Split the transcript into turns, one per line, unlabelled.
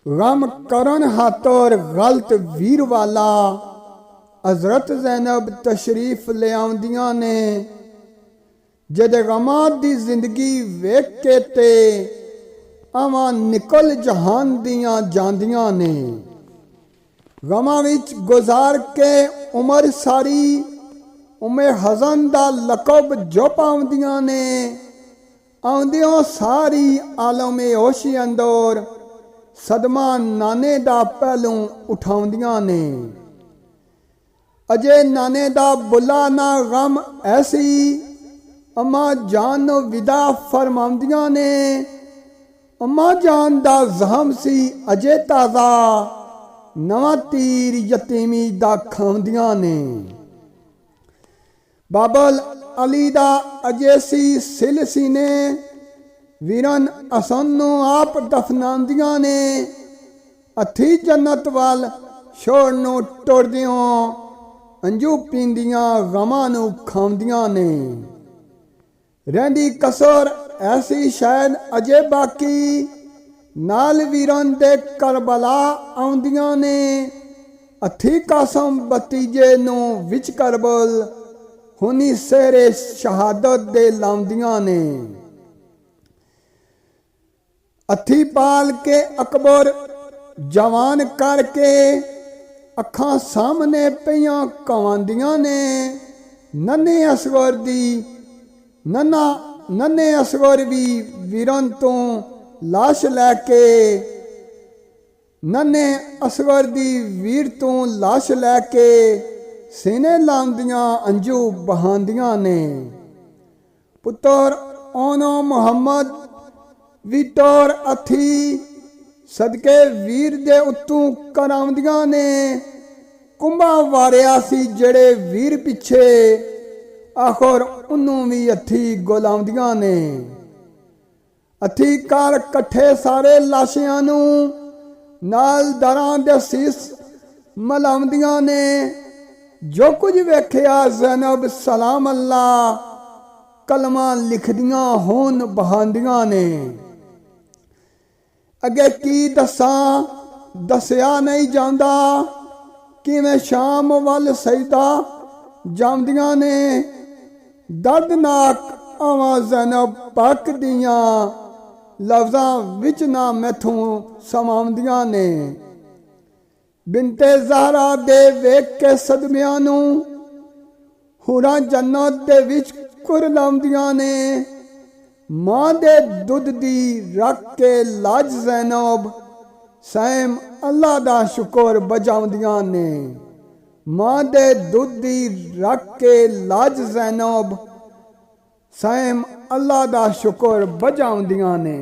गम करन हातोर गलत वीर वाला हजरत ज़ैनब तशरीफ ले आउंदियां ने। जद गमां दी जिंदगी वेख के ते आवां निकल जहान दियां जांदियां ने। गमां विच गुजार के उमर सारी उमे हज़न दा लकब जो पाउंदियां ने। आउंदियों सारी आलमे होशी अंदर सदमा नाने दा पहलू उठाउंदियां ने। अजे नाने दा बुला ना गम ऐसी अम्मा जान नो विदा फरमाउंदियां ने। अम्मा जान दा ज़हम सी अजे ताज़ा नवा तीर यतीमी दा खाउंदियां ने। बाबल अली दा अजे सी सिल सीने वीरन असन नू आप दफनाउंदियां ने। हथी जन्नत वाल छोड़ नू टुरदियों अंजू पींदियां गमां नू खाउंदियां ने। रहिंदी कसर ऐसी शायद अजे बाकी नाल वीरन दे करबला आउंदियां ने। हथी कासम भतीजे नू विच करबल हुनी सेरे शहादत दे लाउंदियां ने। हथी पाल के अकबर जवान करके अखां सामने पियां कवांदियां ने। नन्हे असगर दी नन्हे असगर भी वीरन तो लाश लैके नन्हे असगर दी वीर तो लाश लैके सीने लाउंदियां अंजू बहांदियां ने। पुत्र ओनो मुहम्मद विटोर अथी सदके वीर दे उत्तू कराउंदियां ने। कुंभा वारिया सी जड़े वीर पिछे आखिर उन्नू भी हथी गोलाउंदियां ने। हथी कर कट्ठे सारे लाशियां नू नाल दरां दे सीस मलाउंदियां ने। जो कुछ वेख्या ज़ैनब सलाम अल्लाह कलमा लिखदियां होन बहांदियां ने। अगे की दसां दसिया नहीं जांदा किवें शाम वल सजदा जांदियां ने। दर्दनाक आवां ज़ैनब पाक दियां लफ्ज़ां विच ना मैथों समाउंदियां ने। बिनते ज़हरा दे वेख के सदमियां नू हुरां जन्नत दे विच कुरलाउंदियां ने। मां दे दुध दी रख के लाज ज़ैनब सैम अल्लाह दा शुकर बजाउंदियां ने। मां दे दुध दी रख के लाज ज़ैनब सैम अल्लाह दा शुकर बजाउंदियां ने।